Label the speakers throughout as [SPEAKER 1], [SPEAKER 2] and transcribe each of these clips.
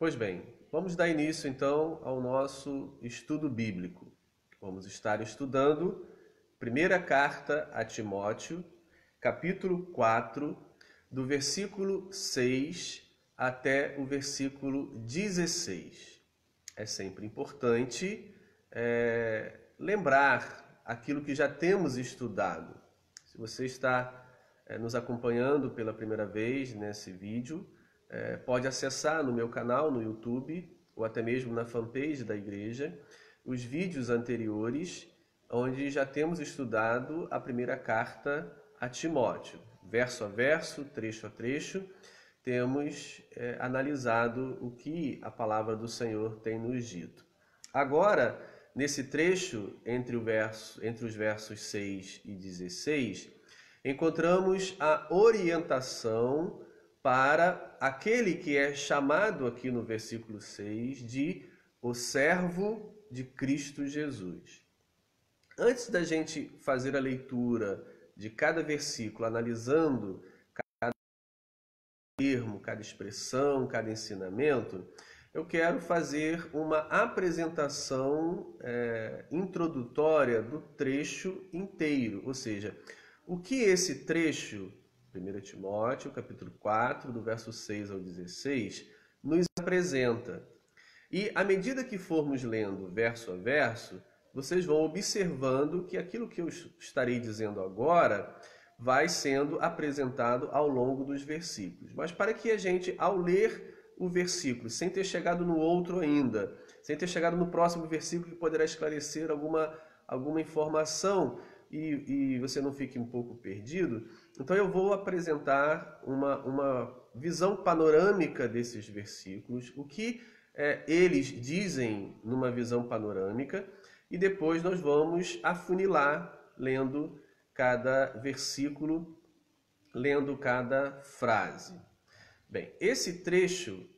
[SPEAKER 1] Pois bem, vamos dar início então ao nosso estudo bíblico. Vamos estar estudando primeira carta a Timóteo, capítulo 4, do versículo 6 até o versículo 16. É sempre importante lembrar aquilo que já temos estudado. Se você está nos acompanhando pela primeira vez nesse vídeo, pode acessar no meu canal no YouTube ou até mesmo na fanpage da igreja os vídeos anteriores onde já temos estudado a primeira carta a Timóteo. Verso a verso, trecho a trecho, temos analisado o que a palavra do Senhor tem nos dito. Agora, nesse trecho, entre os versos 6 e 16, encontramos a orientação para aquele que é chamado aqui no versículo 6 de o servo de Cristo Jesus. Antes da gente fazer a leitura de cada versículo, analisando cada termo, cada expressão, cada ensinamento, eu quero fazer uma apresentação introdutória do trecho inteiro, ou seja, o que esse trecho, 1 Timóteo, capítulo 4, do verso 6 ao 16, nos apresenta. E à medida que formos lendo verso a verso, vocês vão observando que aquilo que eu estarei dizendo agora vai sendo apresentado ao longo dos versículos. Mas para que a gente, ao ler o versículo, sem ter chegado no outro ainda, sem ter chegado no próximo versículo que poderá esclarecer alguma informação e você não fique um pouco perdido, então eu vou apresentar uma visão panorâmica desses versículos, o que eles dizem numa visão panorâmica, e depois nós vamos afunilar lendo cada versículo, lendo cada frase. Bem, esse trecho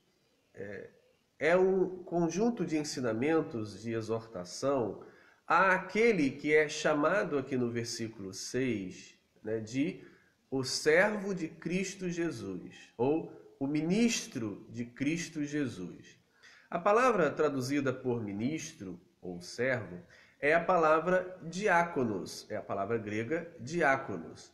[SPEAKER 1] é um conjunto de ensinamentos de exortação àquele que é chamado aqui no versículo 6, de o servo de Cristo Jesus, ou o ministro de Cristo Jesus. A palavra traduzida por ministro ou servo é a palavra diáconos, é a palavra grega diáconos,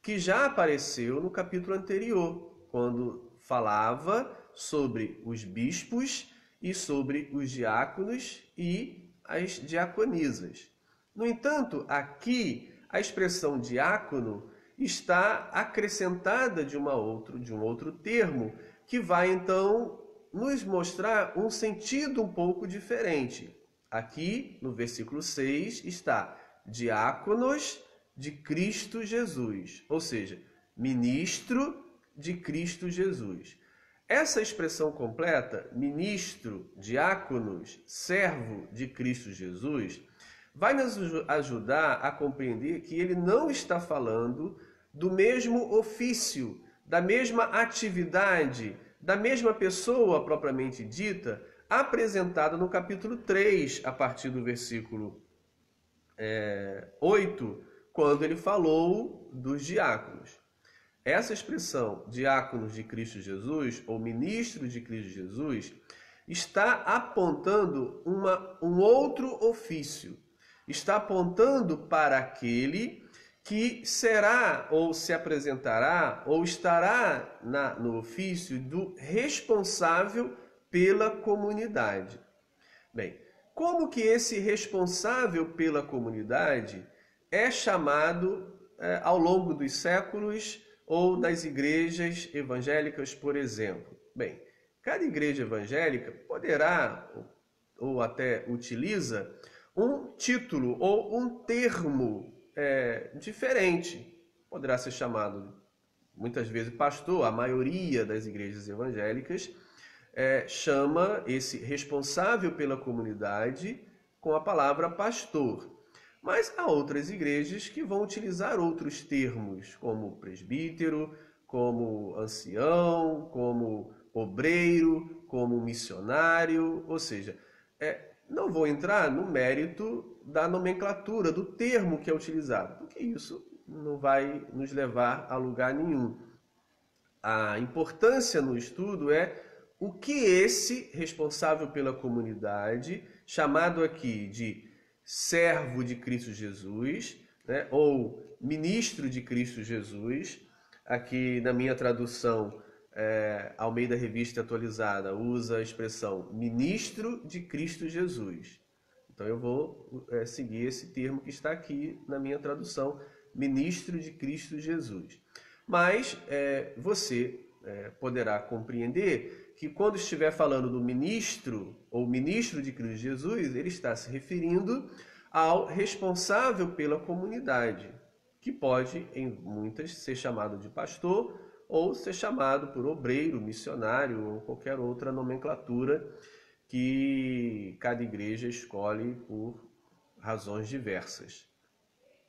[SPEAKER 1] que já apareceu no capítulo anterior, quando falava sobre os bispos e sobre os diáconos e as diaconisas. No entanto, aqui a expressão diácono está acrescentada de um outro termo, que vai então nos mostrar um sentido um pouco diferente. Aqui no versículo 6 está diáconos de Cristo Jesus, ou seja, ministro de Cristo Jesus. Essa expressão completa, ministro, diáconos, servo de Cristo Jesus, vai nos ajudar a compreender que ele não está falando do mesmo ofício, da mesma atividade, da mesma pessoa propriamente dita, apresentada no capítulo 3, a partir do versículo 8, quando ele falou dos diáconos. Essa expressão, diáconos de Cristo Jesus, ou ministros de Cristo Jesus, está apontando um outro ofício. Está apontando para aquele que será, ou se apresentará, ou estará no ofício do responsável pela comunidade. Bem, como que esse responsável pela comunidade é chamado ao longo dos séculos ou nas igrejas evangélicas, por exemplo? Bem, cada igreja evangélica poderá, ou até utiliza, um título ou um termo diferente. Poderá ser chamado, muitas vezes, pastor. A maioria das igrejas evangélicas chama esse responsável pela comunidade com a palavra pastor. Mas há outras igrejas que vão utilizar outros termos, como presbítero, como ancião, como obreiro, como missionário, ou seja, não vou entrar no mérito da nomenclatura, do termo que é utilizado, porque isso não vai nos levar a lugar nenhum. A importância no estudo é o que esse responsável pela comunidade, chamado aqui de servo de Cristo Jesus, né, ou ministro de Cristo Jesus, aqui na minha tradução, Almeida Revista Atualizada, usa a expressão ministro de Cristo Jesus. Então eu vou seguir esse termo que está aqui na minha tradução, ministro de Cristo Jesus. Mas você poderá compreender que quando estiver falando do ministro ou ministro de Cristo Jesus, ele está se referindo ao responsável pela comunidade, que pode, em muitas, ser chamado de pastor ou ser chamado por obreiro, missionário ou qualquer outra nomenclatura que cada igreja escolhe por razões diversas.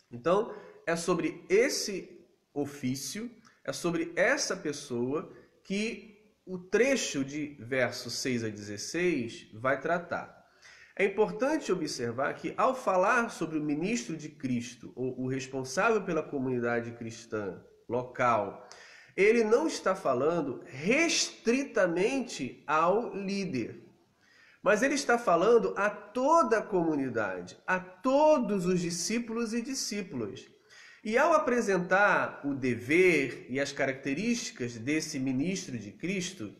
[SPEAKER 1] Então, é sobre esse ofício, é sobre essa pessoa que o trecho de versos 6 a 16 vai tratar. É importante observar que, ao falar sobre o ministro de Cristo, ou o responsável pela comunidade cristã local, ele não está falando restritamente ao líder, mas ele está falando a toda a comunidade, a todos os discípulos e discípulas. E ao apresentar o dever e as características desse ministro de Cristo,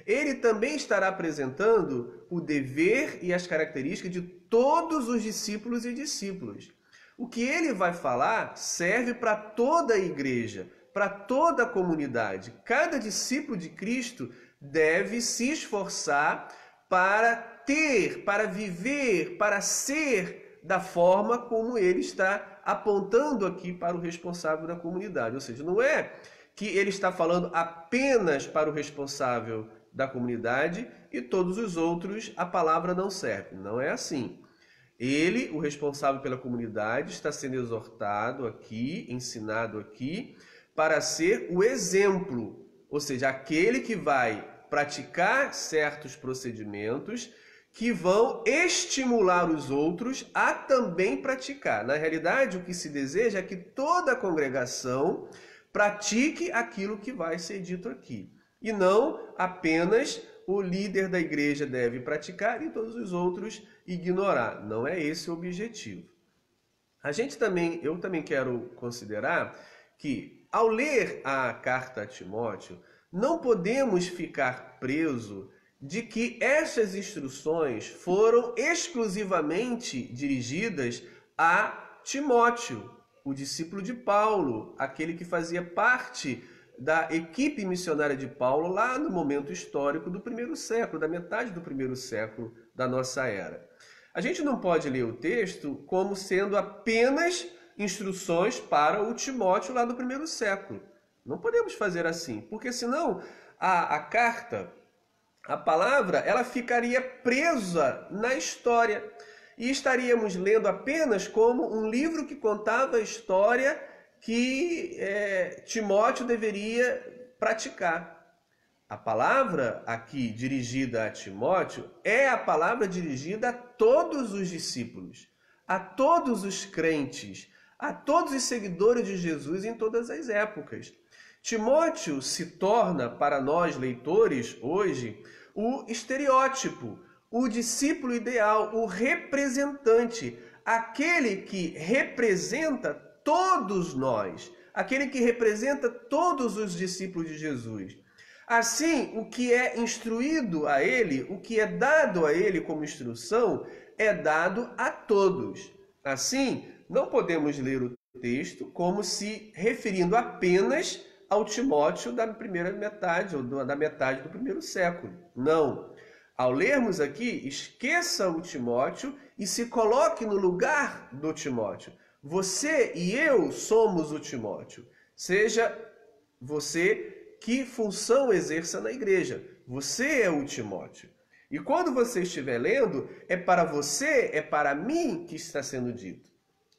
[SPEAKER 1] ele também estará apresentando o dever e as características de todos os discípulos e discípulas. O que ele vai falar serve para toda a igreja, para toda a comunidade. Cada discípulo de Cristo deve se esforçar para ter, para viver, para ser da forma como ele está apontando aqui para o responsável da comunidade. Ou seja, não é que ele está falando apenas para o responsável da comunidade e todos os outros a palavra não serve. Não é assim. Ele, o responsável pela comunidade, está sendo exortado aqui, ensinado aqui, para ser o exemplo, ou seja, aquele que vai praticar certos procedimentos que vão estimular os outros a também praticar. Na realidade, o que se deseja é que toda a congregação pratique aquilo que vai ser dito aqui. E não apenas o líder da igreja deve praticar e todos os outros ignorar. Não é esse o objetivo. Eu também quero considerar que, ao ler a carta a Timóteo, não podemos ficar presos de que essas instruções foram exclusivamente dirigidas a Timóteo, o discípulo de Paulo, aquele que fazia parte da equipe missionária de Paulo lá no momento histórico do primeiro século, da metade do primeiro século da nossa era. A gente não pode ler o texto como sendo apenas instruções para o Timóteo lá do primeiro século. Não podemos fazer assim, porque senão a carta, a palavra, ela ficaria presa na história e estaríamos lendo apenas como um livro que contava a história que Timóteo deveria praticar. A palavra aqui dirigida a Timóteo é a palavra dirigida a todos os discípulos, a todos os crentes, a todos os seguidores de Jesus em todas as épocas. Timóteo se torna, para nós leitores hoje, o estereótipo, o discípulo ideal, o representante, aquele que representa todos nós, aquele que representa todos os discípulos de Jesus. Assim, o que é instruído a ele, o que é dado a ele como instrução, é dado a todos. Assim, não podemos ler o texto como se referindo apenas ao Timóteo da primeira metade, ou da metade do primeiro século. Não. Ao lermos aqui, esqueça o Timóteo e se coloque no lugar do Timóteo. Você e eu somos o Timóteo. Seja você que função exerça na igreja. Você é o Timóteo. E quando você estiver lendo, é para você, é para mim que está sendo dito.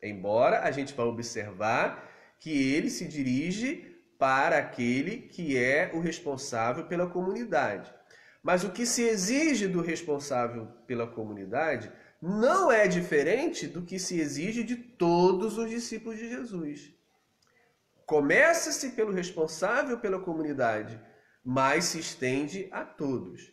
[SPEAKER 1] Embora a gente vai observar que ele se dirige para aquele que é o responsável pela comunidade. Mas o que se exige do responsável pela comunidade não é diferente do que se exige de todos os discípulos de Jesus. Começa-se pelo responsável pela comunidade, mas se estende a todos.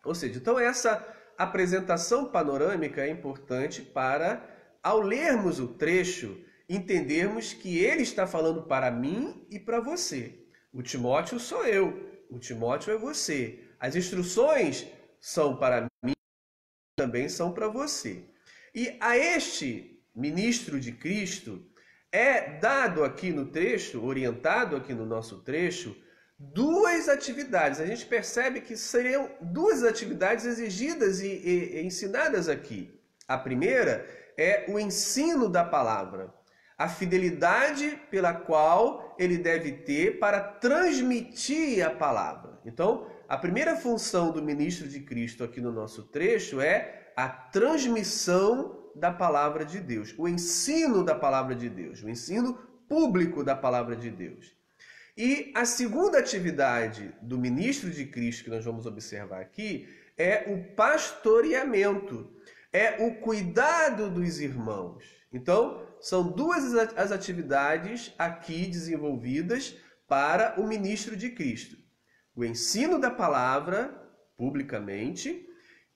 [SPEAKER 1] Ou seja, então essa apresentação panorâmica é importante para, ao lermos o trecho, entendermos que ele está falando para mim e para você. O Timóteo sou eu, o Timóteo é você. As instruções são para mim, também são para você. E a este ministro de Cristo é dado aqui no trecho, orientado aqui no nosso trecho, duas atividades. A gente percebe que seriam duas atividades exigidas e ensinadas aqui. A primeira é o ensino da palavra, a fidelidade pela qual ele deve ter para transmitir a palavra. Então, a primeira função do ministro de Cristo aqui no nosso trecho é a transmissão da palavra de Deus, o ensino da palavra de Deus, o ensino público da palavra de Deus. E a segunda atividade do ministro de Cristo que nós vamos observar aqui é o pastoreamento, é o cuidado dos irmãos. Então, são duas as atividades aqui desenvolvidas para o ministro de Cristo: o ensino da palavra publicamente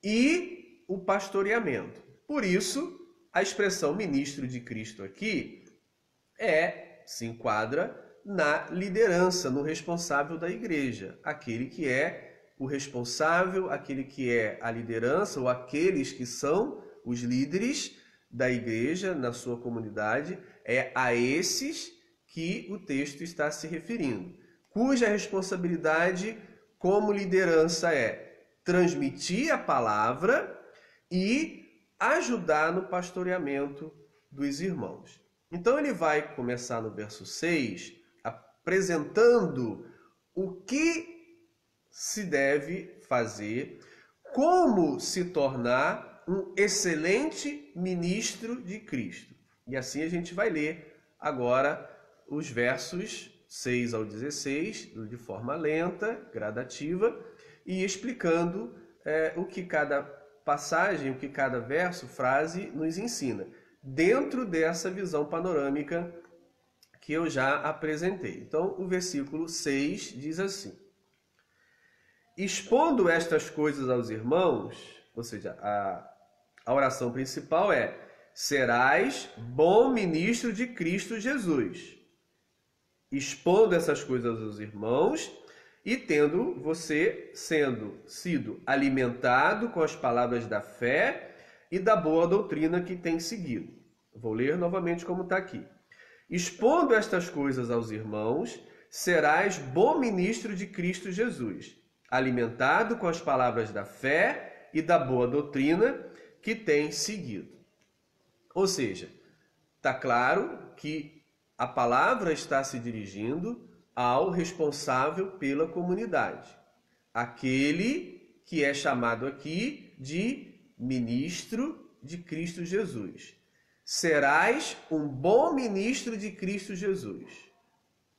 [SPEAKER 1] e o pastoreamento. Por isso, a expressão ministro de Cristo aqui se enquadra na liderança, no responsável da igreja, aquele que é o responsável, aquele que é a liderança, ou aqueles que são os líderes da igreja na sua comunidade, é a esses que o texto está se referindo, cuja responsabilidade como liderança é transmitir a palavra e ajudar no pastoreamento dos irmãos. Então ele vai começar no verso 6, apresentando o que se deve fazer, como se tornar um excelente ministro de Cristo. E assim a gente vai ler agora os versos 6 ao 16, de forma lenta, gradativa, e explicando o que cada passagem, o que cada verso, frase nos ensina, dentro dessa visão panorâmica que eu já apresentei. Então, o versículo 6 diz assim: expondo estas coisas aos irmãos, ou seja, a oração principal é: serás bom ministro de Cristo Jesus. Expondo essas coisas aos irmãos e tendo você sido alimentado com as palavras da fé e da boa doutrina que tem seguido. Vou ler novamente como está aqui. Expondo estas coisas aos irmãos, serás bom ministro de Cristo Jesus, alimentado com as palavras da fé e da boa doutrina que tem seguido. Ou seja, está claro que a palavra está se dirigindo ao responsável pela comunidade, aquele que é chamado aqui de ministro de Cristo Jesus. Serás um bom ministro de Cristo Jesus.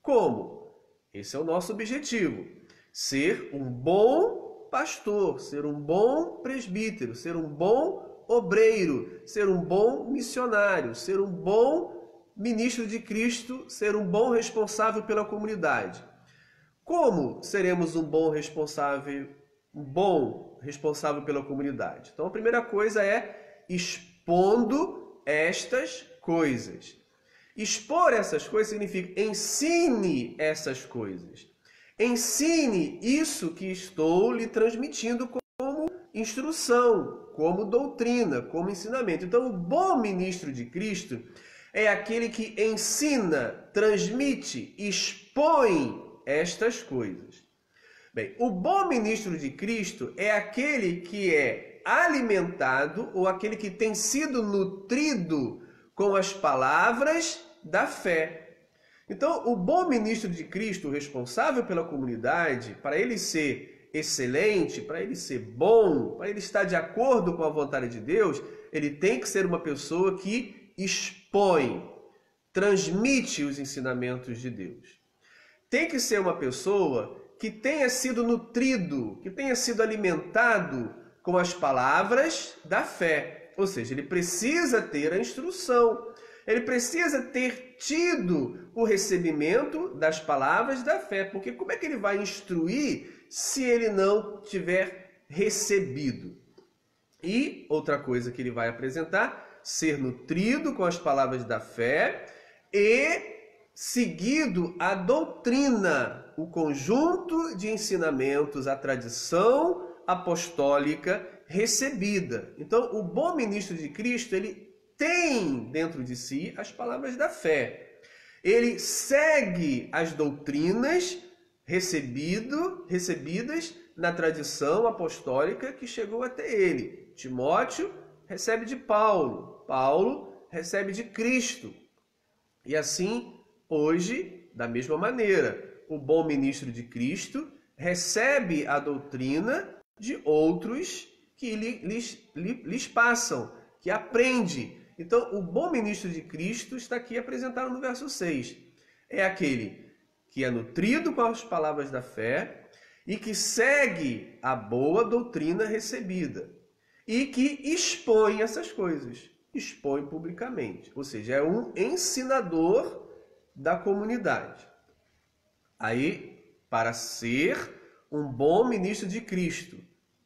[SPEAKER 1] Como? Esse é o nosso objetivo. Ser um bom pastor, ser um bom presbítero, ser um bom obreiro, ser um bom missionário, ser um bom ministro de Cristo, ser um bom responsável pela comunidade. Como seremos um bom responsável pela comunidade? Então, a primeira coisa é expondo estas coisas. Expor essas coisas significa ensine essas coisas. Ensine isso que estou lhe transmitindo como instrução, como doutrina, como ensinamento. Então, o bom ministro de Cristo é aquele que ensina, transmite, expõe estas coisas. Bem, o bom ministro de Cristo é aquele que é alimentado ou aquele que tem sido nutrido com as palavras da fé. Então, o bom ministro de Cristo, responsável pela comunidade, para ele ser excelente, para ele ser bom, para ele estar de acordo com a vontade de Deus, ele tem que ser uma pessoa que expõe, transmite os ensinamentos de Deus. Tem que ser uma pessoa que tenha sido nutrido, que tenha sido alimentado com as palavras da fé. Ou seja, ele precisa ter a instrução, ele precisa ter tido o recebimento das palavras da fé. Porque como é que ele vai instruir se ele não tiver recebido. E outra coisa que ele vai apresentar, ser nutrido com as palavras da fé e seguido a doutrina, o conjunto de ensinamentos, a tradição apostólica recebida. Então, o bom ministro de Cristo, ele tem dentro de si as palavras da fé. Ele segue as doutrinas recebidas na tradição apostólica que chegou até ele. Timóteo recebe de Paulo, Paulo recebe de Cristo. E assim, hoje, da mesma maneira, o bom ministro de Cristo recebe a doutrina de outros que lhes passam, que aprende. Então, o bom ministro de Cristo está aqui apresentado no verso 6. É aquele que é nutrido com as palavras da fé e que segue a boa doutrina recebida e que expõe essas coisas, expõe publicamente. Ou seja, é um ensinador da comunidade. Aí, para ser um bom ministro de Cristo,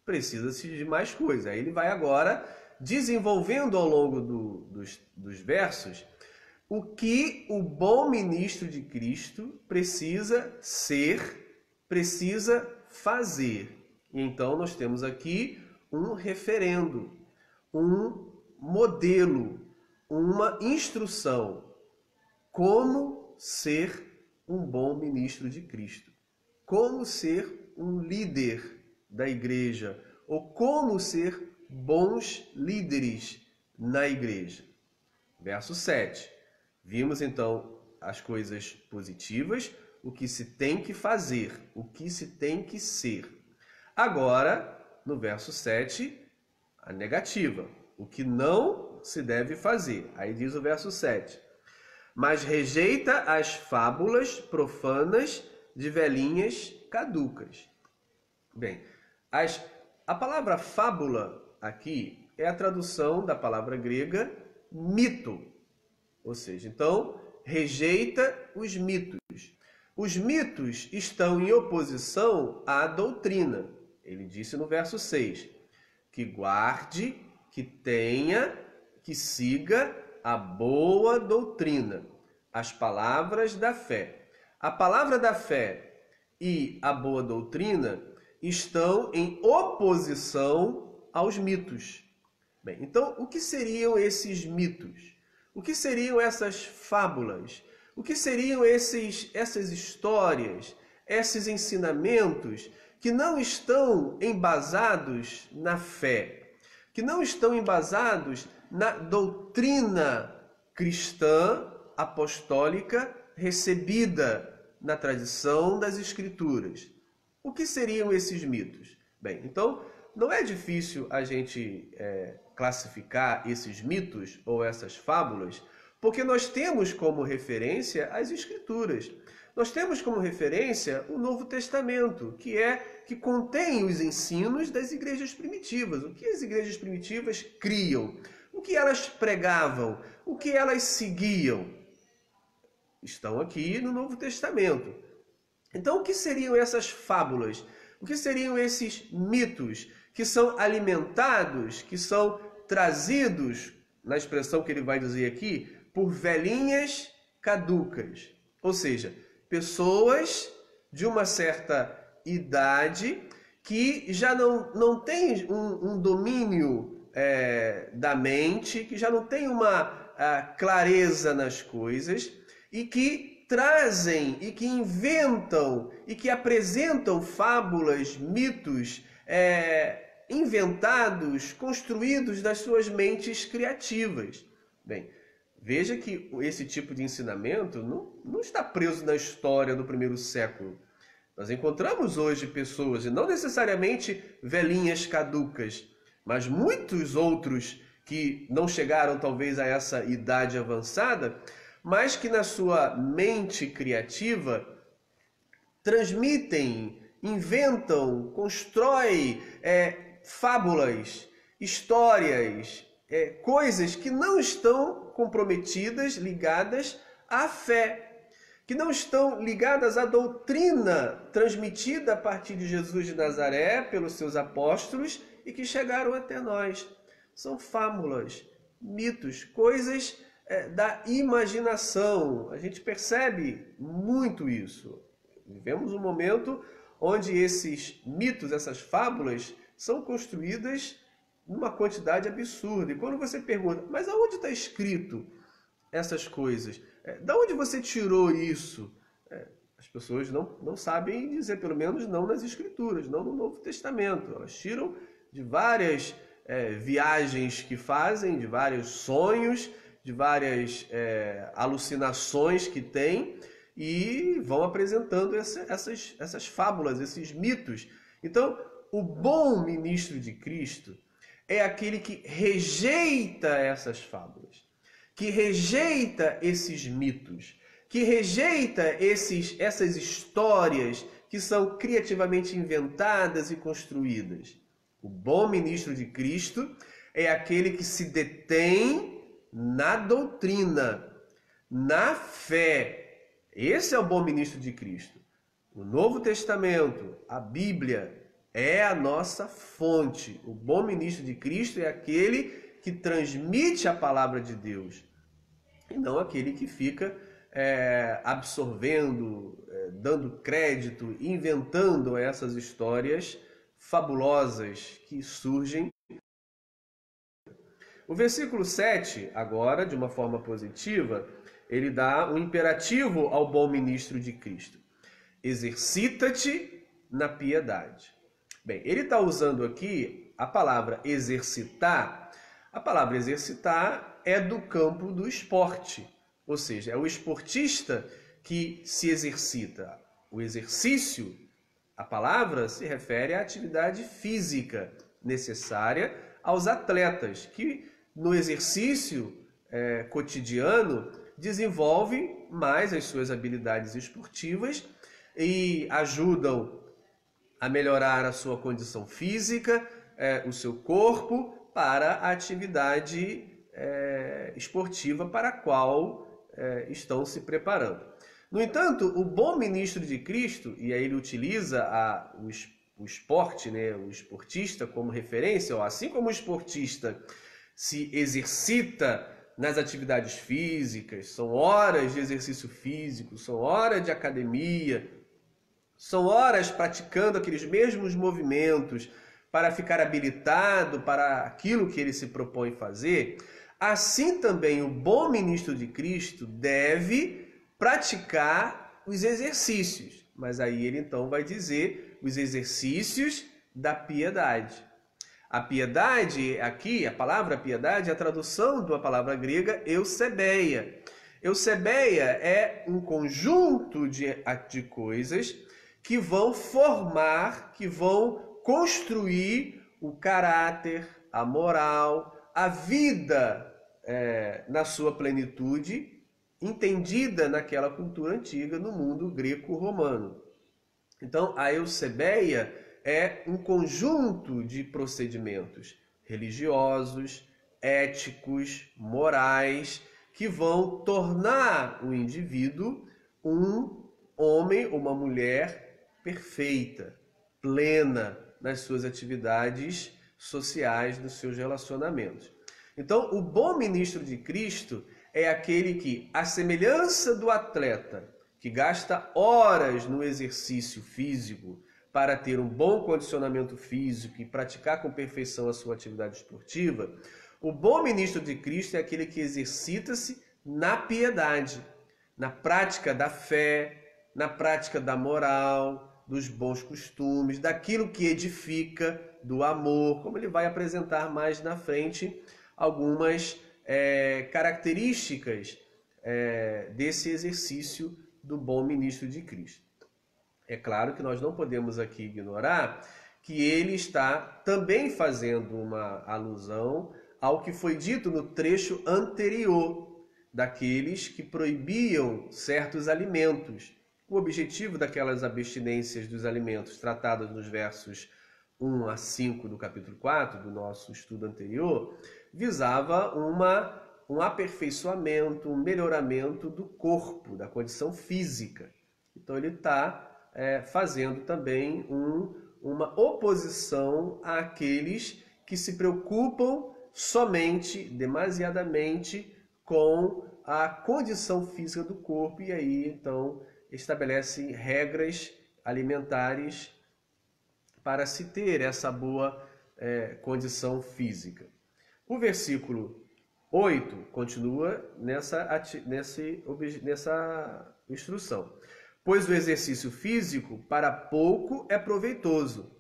[SPEAKER 1] precisa-se de mais coisas. Aí ele vai agora desenvolvendo ao longo dos versos o que o bom ministro de Cristo precisa ser, precisa fazer. E então nós temos aqui um referendo, um modelo, uma instrução. Como ser um bom ministro de Cristo? Como ser um líder da igreja? Ou como ser bons líderes na igreja? Verso 7. Vimos então as coisas positivas, o que se tem que fazer, o que se tem que ser. Agora, no verso 7, a negativa, o que não se deve fazer. Aí diz o verso 7. Mas rejeita as fábulas profanas de velhinhas caducas. Bem, a palavra fábula aqui é a tradução da palavra grega mito. Ou seja, então, rejeita os mitos. Os mitos estão em oposição à doutrina. Ele disse no verso 6, que guarde, que tenha, que siga a boa doutrina, as palavras da fé. A palavra da fé e a boa doutrina estão em oposição aos mitos. Bem, então, o que seriam esses mitos? O que seriam essas fábulas? O que seriam essas histórias, esses ensinamentos que não estão embasados na fé, que não estão embasados na doutrina cristã apostólica recebida na tradição das Escrituras? O que seriam esses mitos? Bem, então, não é difícil a gente classificar esses mitos ou essas fábulas, porque nós temos como referência as Escrituras. Nós temos como referência o Novo Testamento, que contém os ensinos das igrejas primitivas. O que as igrejas primitivas criam? O que elas pregavam? O que elas seguiam? Estão aqui no Novo Testamento. Então, o que seriam essas fábulas? O que seriam esses mitos que são alimentados, que são trazidos, na expressão que ele vai dizer aqui, por velhinhas caducas? Ou seja, pessoas de uma certa idade que já não têm um domínio da mente, que já não tem uma clareza nas coisas e que trazem e que inventam e que apresentam fábulas, mitos inventados, construídos das suas mentes criativas. Bem, veja que esse tipo de ensinamento não está preso na história do primeiro século. Nós encontramos hoje pessoas, e não necessariamente velhinhas caducas, mas muitos outros que não chegaram talvez a essa idade avançada, mas que na sua mente criativa transmitem, inventam, constroem fábulas, histórias, coisas que não estão comprometidas, ligadas à fé. que não estão ligadas à doutrina transmitida a partir de Jesus de Nazaré pelos seus apóstolos e que chegaram até nós. São fábulas, mitos, coisas da imaginação. A gente percebe muito isso. Vivemos um momento onde esses mitos, essas fábulas, são construídas numa quantidade absurda. E quando você pergunta, mas aonde está escrito essas coisas? Da onde você tirou isso? As pessoas não sabem dizer, pelo menos não nas Escrituras, não no Novo Testamento. Elas tiram de várias viagens que fazem, de vários sonhos, de várias alucinações que têm e vão apresentando essas fábulas, esses mitos. Então, o bom ministro de Cristo é aquele que rejeita essas fábulas, que rejeita esses mitos, que rejeita essas histórias que são criativamente inventadas e construídas. O bom ministro de Cristo é aquele que se detém na doutrina, na fé. Esse é o bom ministro de Cristo. O Novo Testamento, a Bíblia, é a nossa fonte. O bom ministro de Cristo é aquele que transmite a palavra de Deus, e não aquele que fica absorvendo, dando crédito, inventando essas histórias fabulosas que surgem. O versículo 7, agora, de uma forma positiva, ele dá um imperativo ao bom ministro de Cristo. Exercita-te na piedade. Bem, ele está usando aqui a palavra exercitar. A palavra exercitar é do campo do esporte, ou seja, é o esportista que se exercita. O exercício, a palavra se refere à atividade física necessária aos atletas, que no exercício cotidiano desenvolvem mais as suas habilidades esportivas e ajudam a melhorar a sua condição física, o seu corpo, para a atividade esportiva para a qual estão se preparando. No entanto, o bom ministro de Cristo, e aí ele utiliza o esporte, né, o esportista como referência, assim como o esportista se exercita nas atividades físicas, são horas de exercício físico, são horas de academia, são horas praticando aqueles mesmos movimentos para ficar habilitado para aquilo que ele se propõe fazer, assim também o bom ministro de Cristo deve praticar os exercícios. Mas aí ele então vai dizer os exercícios da piedade. A piedade, aqui, a palavra piedade, é a tradução da palavra grega eusebeia. Eusebeia é um conjunto de coisas que vão formar, que vão construir o caráter, a moral, a vida na sua plenitude, entendida naquela cultura antiga, no mundo greco-romano. Então, a eusebeia é um conjunto de procedimentos religiosos, éticos, morais, que vão tornar o indivíduo um homem ou uma mulher perfeita, plena nas suas atividades sociais, nos seus relacionamentos. Então, o bom ministro de Cristo é aquele que, à semelhança do atleta, que gasta horas no exercício físico para ter um bom condicionamento físico e praticar com perfeição a sua atividade esportiva, o bom ministro de Cristo é aquele que exercita-se na piedade, na prática da fé, na prática da moral, dos bons costumes, daquilo que edifica, do amor, como ele vai apresentar mais na frente algumas características desse exercício do bom ministro de Cristo. É claro que nós não podemos aqui ignorar que ele está também fazendo uma alusão ao que foi dito no trecho anterior, daqueles que proibiam certos alimentos. O objetivo daquelas abstinências dos alimentos tratadas nos versos 1 a 5 do capítulo 4, do nosso estudo anterior, visava um aperfeiçoamento, um melhoramento do corpo, da condição física. Então ele está fazendo também uma oposição àqueles que se preocupam somente, demasiadamente, com a condição física do corpo e aí então estabelece regras alimentares para se ter essa boa condição física. O versículo 8 continua nessa instrução. Pois o exercício físico para pouco é proveitoso,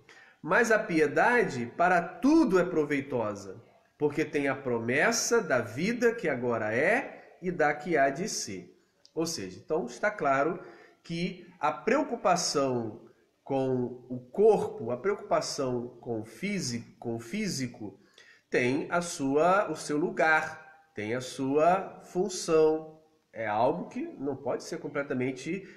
[SPEAKER 1] mas a piedade para tudo é proveitosa, porque tem a promessa da vida que agora é e da que há de ser. Ou seja, então está claro que a preocupação com o corpo, a preocupação com o físico tem o seu lugar, tem a sua função. É algo que não pode ser completamente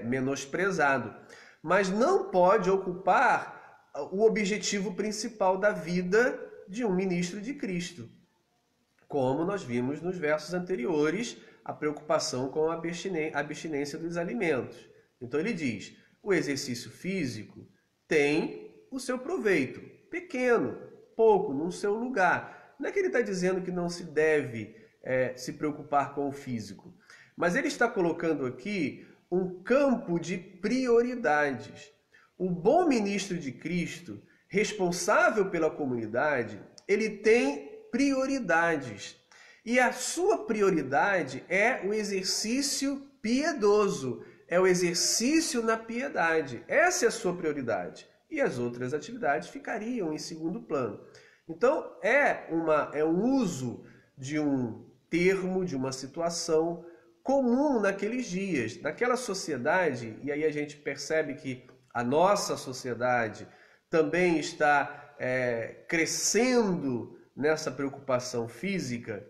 [SPEAKER 1] menosprezado, mas não pode ocupar o objetivo principal da vida de um ministro de Cristo. Como nós vimos nos versos anteriores, a preocupação com a abstinência dos alimentos. Então ele diz, o exercício físico tem o seu proveito, pequeno, pouco, no seu lugar. Não é que ele está dizendo que não se deve se preocupar com o físico, mas ele está colocando aqui um campo de prioridades. O bom ministro de Cristo, responsável pela comunidade, ele tem prioridades. E a sua prioridade é o exercício piedoso, é o exercício na piedade. Essa é a sua prioridade. E as outras atividades ficariam em segundo plano. Então, é um uso de um termo, de uma situação comum naqueles dias, naquela sociedade, e aí a gente percebe que a nossa sociedade também está crescendo nessa preocupação física,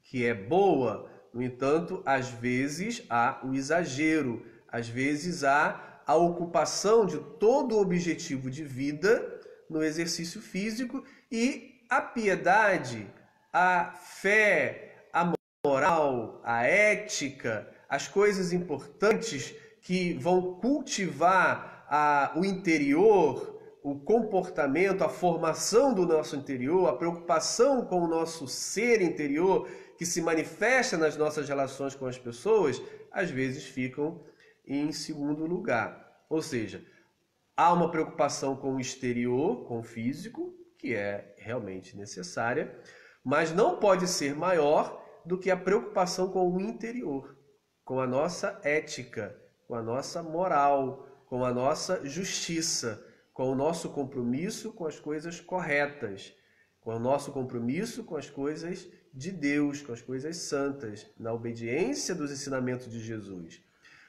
[SPEAKER 1] que é boa, no entanto, às vezes há o exagero, às vezes há a ocupação de todo o objetivo de vida no exercício físico e a piedade, a fé, a moral, a ética, as coisas importantes que vão cultivar o interior, o comportamento, a formação do nosso interior, a preocupação com o nosso ser interior, que se manifesta nas nossas relações com as pessoas, às vezes ficam em segundo lugar. Ou seja, há uma preocupação com o exterior, com o físico, que é realmente necessária, mas não pode ser maior do que a preocupação com o interior, com a nossa ética, com a nossa moral, com a nossa justiça, com o nosso compromisso com as coisas corretas, com o nosso compromisso com as coisas de Deus, com as coisas santas, na obediência dos ensinamentos de Jesus.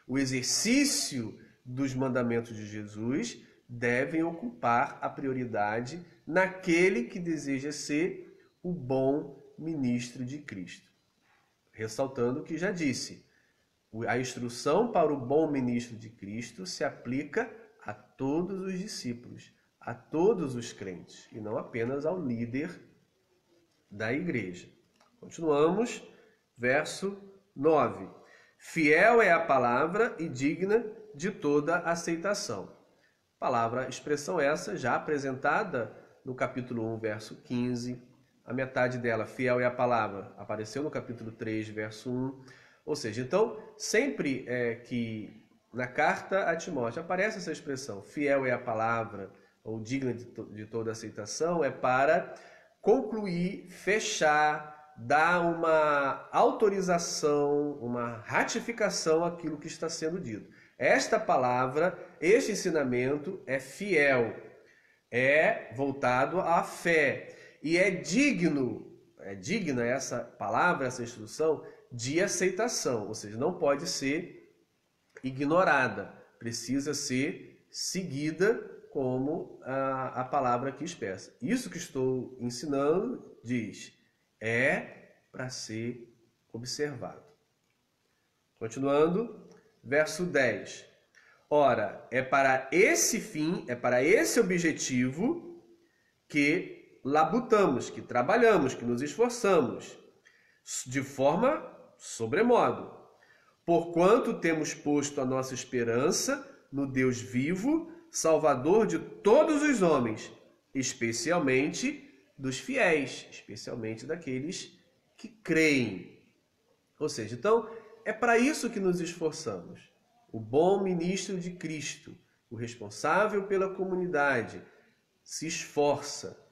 [SPEAKER 1] O exercício dos mandamentos de Jesus devem ocupar a prioridade naquele que deseja ser o bom ministro de Cristo. Ressaltando o que já disse, a instrução para o bom ministro de Cristo se aplica a todos os discípulos, a todos os crentes, e não apenas ao líder da igreja. Continuamos, verso 9. Fiel é a palavra e digna de toda aceitação. Palavra, expressão essa já apresentada no capítulo 1, verso 15. A metade dela, fiel é a palavra, apareceu no capítulo 3, verso 1. Ou seja, então, sempre que na carta a Timóteo aparece essa expressão, fiel é a palavra, ou digna de toda aceitação, é para concluir, fechar, dar uma autorização, uma ratificação àquilo que está sendo dito. Esta palavra, este ensinamento é fiel, é voltado à fé e é digna essa palavra, essa instrução de aceitação, ou seja, não pode ser ignorada, precisa ser seguida como a palavra aqui expressa. Isso que estou ensinando, diz, é para ser observado. Continuando, verso 10. Ora, é para esse fim, é para esse objetivo que labutamos, que trabalhamos, que nos esforçamos, de forma sobremodo. Porquanto temos posto a nossa esperança no Deus vivo, Salvador de todos os homens, especialmente dos fiéis, especialmente daqueles que creem. Ou seja, então, é para isso que nos esforçamos. O bom ministro de Cristo, o responsável pela comunidade, se esforça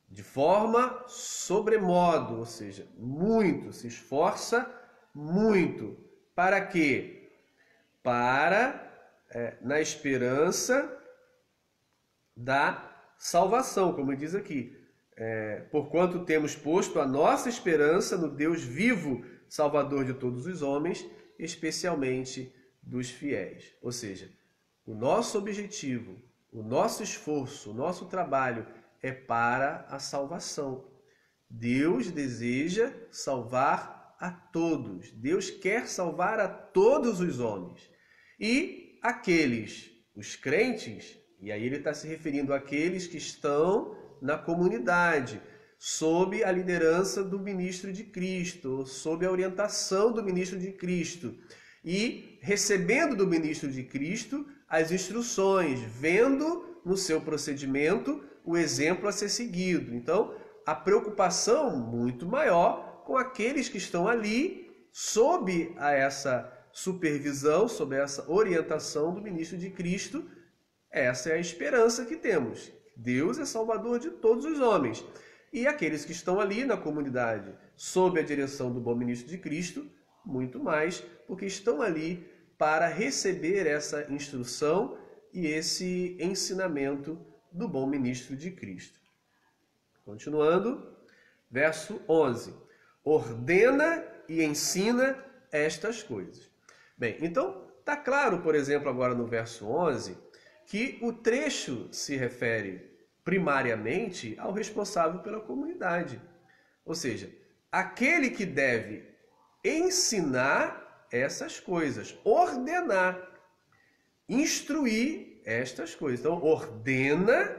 [SPEAKER 1] de forma sobremodo, ou seja, muito, se esforça muito. Para quê? Na esperança da salvação, como diz aqui. Porquanto temos posto a nossa esperança no Deus vivo, Salvador de todos os homens, especialmente dos fiéis. Ou seja, o nosso objetivo, o nosso esforço, o nosso trabalho é para a salvação. Deus deseja salvar a todos. Deus quer salvar a todos os homens. E aqueles, os crentes, e aí ele está se referindo àqueles que estão na comunidade, sob a liderança do ministro de Cristo, sob a orientação do ministro de Cristo, e recebendo do ministro de Cristo as instruções, vendo no seu procedimento o exemplo a ser seguido. Então, a preocupação muito maior com aqueles que estão ali sob essa supervisão, sob essa orientação do ministro de Cristo. Essa é a esperança que temos. Deus é Salvador de todos os homens. E aqueles que estão ali na comunidade, sob a direção do bom ministro de Cristo, muito mais, porque estão ali para receber essa instrução e esse ensinamento do bom ministro de Cristo. Continuando, verso 11. Ordena e ensina estas coisas. Bem, então está claro, por exemplo, agora no verso 11, que o trecho se refere primariamente ao responsável pela comunidade. Ou seja, aquele que deve ensinar essas coisas, ordenar, instruir estas coisas. Então, ordena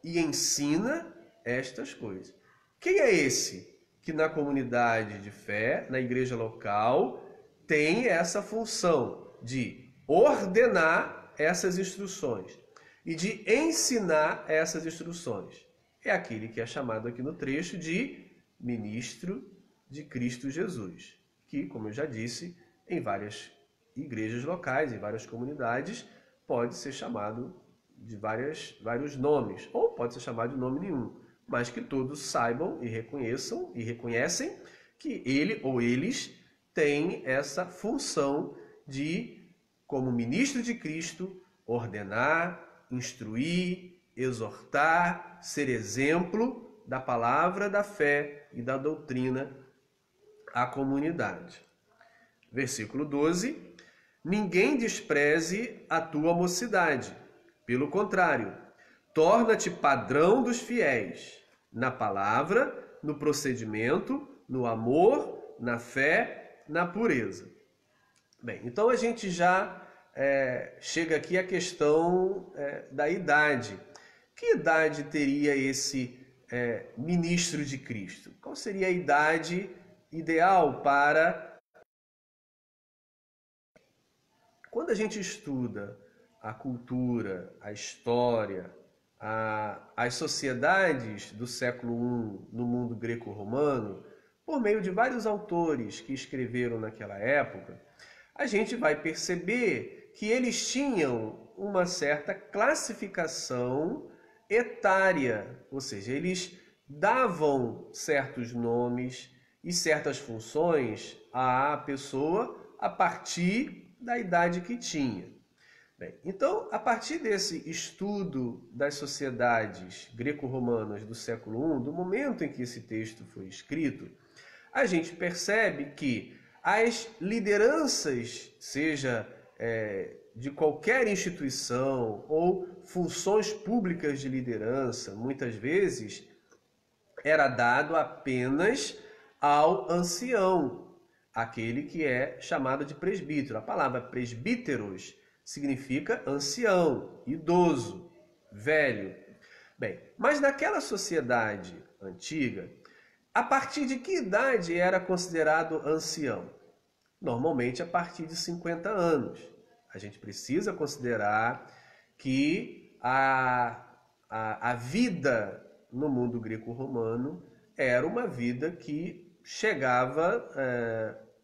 [SPEAKER 1] e ensina estas coisas. Quem é esse que na comunidade de fé, na igreja local, tem essa função de ordenar essas instruções e de ensinar essas instruções? É aquele que é chamado aqui no trecho de ministro de Cristo Jesus, que, como eu já disse, em várias igrejas locais, em várias comunidades, pode ser chamado de vários nomes, ou pode ser chamado de nome nenhum, mas que todos saibam e reconheçam e reconhecem que ele ou eles têm essa função de, como ministro de Cristo, ordenar, instruir, exortar, ser exemplo da palavra da fé e da doutrina à comunidade. Versículo 12. Ninguém despreze a tua mocidade. Pelo contrário, torna-te padrão dos fiéis, na palavra, no procedimento, no amor, na fé, na pureza. Bem, então a gente já chega aqui à questão da idade. Que idade teria esse ministro de Cristo? Qual seria a idade ideal para... Quando a gente estuda a cultura, a história, as sociedades do século I no mundo greco-romano, por meio de vários autores que escreveram naquela época, a gente vai perceber que eles tinham uma certa classificação etária, ou seja, eles davam certos nomes e certas funções à pessoa a partir da idade que tinha. Bem, então, a partir desse estudo das sociedades greco-romanas do século I, do momento em que esse texto foi escrito, a gente percebe que as lideranças, seja de qualquer instituição ou funções públicas de liderança, muitas vezes era dado apenas ao ancião, aquele que é chamado de presbítero. A palavra presbíteros significa ancião, idoso, velho. Bem, mas naquela sociedade antiga, A partir de que idade era considerado ancião? Normalmente a partir de 50 anos. A gente precisa considerar que a vida no mundo greco-romano era uma vida que chegava,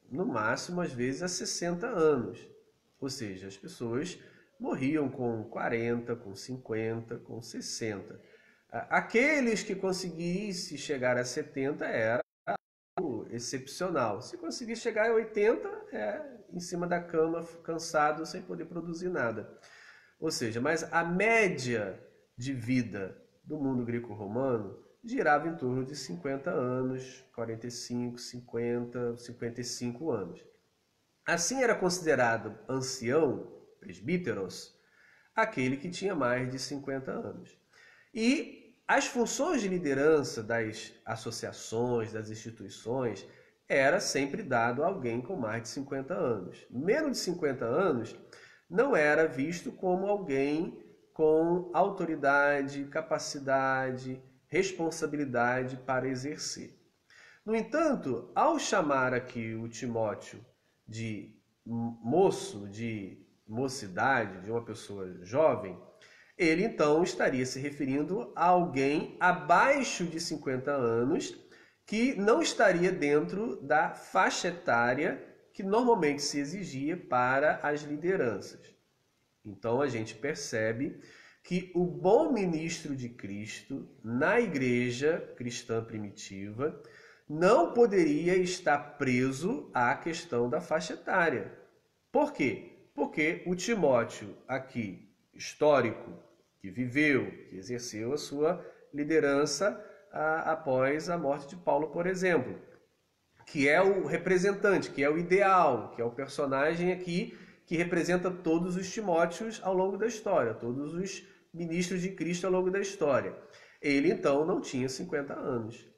[SPEAKER 1] no máximo, às vezes, a 60 anos. Ou seja, as pessoas morriam com 40, com 50, com 60. Aqueles que conseguissem chegar a 70 era algo excepcional. Se conseguir chegar a 80, em cima da cama, cansado, sem poder produzir nada. Ou seja, mas a média de vida do mundo greco-romano girava em torno de 50 anos, 45, 50, 55 anos. Assim era considerado ancião, presbíteros, aquele que tinha mais de 50 anos. E as funções de liderança das associações, das instituições, era sempre dado a alguém com mais de 50 anos. Menos de 50 anos não era visto como alguém com autoridade, capacidade, responsabilidade para exercer. No entanto, ao chamar aqui o Timóteo de moço, de mocidade, de uma pessoa jovem, ele então estaria se referindo a alguém abaixo de 50 anos que não estaria dentro da faixa etária que normalmente se exigia para as lideranças. Então a gente percebe que o bom ministro de Cristo na igreja cristã primitiva não poderia estar preso à questão da faixa etária. Por quê? Porque o Timóteo aqui, histórico, que viveu, que exerceu a sua liderança após a morte de Paulo, por exemplo, que é o representante, que é o ideal, que é o personagem aqui que representa todos os Timóteos ao longo da história, todos os ministros de Cristo ao longo da história. Ele, então, não tinha 50 anos.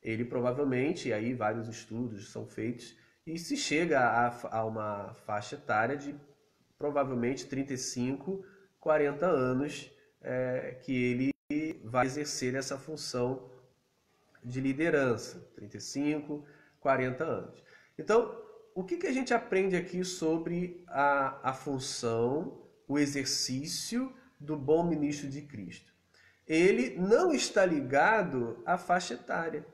[SPEAKER 1] Ele provavelmente, e aí vários estudos são feitos, e se chega a uma faixa etária de provavelmente 35, 40 anos, que ele vai exercer essa função de liderança, 35, 40 anos. Então, o que a gente aprende aqui sobre a função, o exercício do bom ministro de Cristo? Ele não está ligado à faixa etária.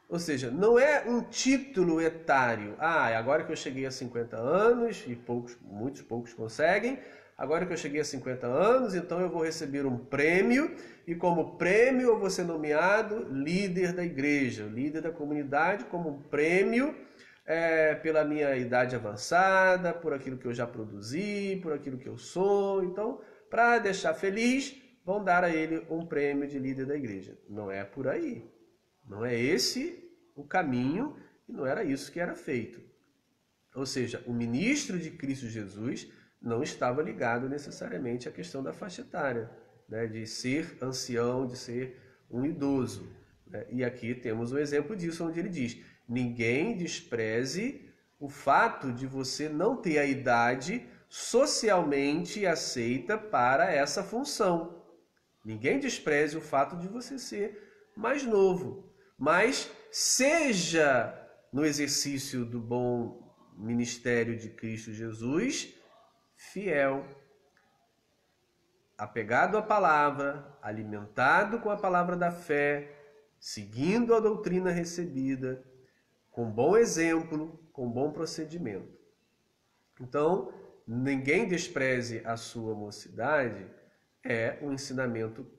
[SPEAKER 1] Ou seja, não é um título etário. Agora que eu cheguei a 50 anos, e muitos poucos conseguem, agora que eu cheguei a 50 anos, então eu vou receber um prêmio, e como prêmio eu vou ser nomeado líder da igreja, líder da comunidade, como um prêmio pela minha idade avançada, por aquilo que eu já produzi, por aquilo que eu sou. Então, para deixar feliz, vão dar a ele um prêmio de líder da igreja. Não é por aí. Não é esse o caminho e não era isso que era feito. Ou seja, o ministro de Cristo Jesus não estava ligado necessariamente à questão da faixa etária, né, de ser ancião, de ser um idoso. Né? E aqui temos um exemplo disso, onde ele diz: ninguém despreze o fato de você não ter a idade socialmente aceita para essa função. Ninguém despreze o fato de você ser mais novo. Mas seja no exercício do bom ministério de Cristo Jesus fiel, apegado à palavra, alimentado com a palavra da fé, seguindo a doutrina recebida, com bom exemplo, com bom procedimento. Então, ninguém despreze a sua mocidade é um ensinamento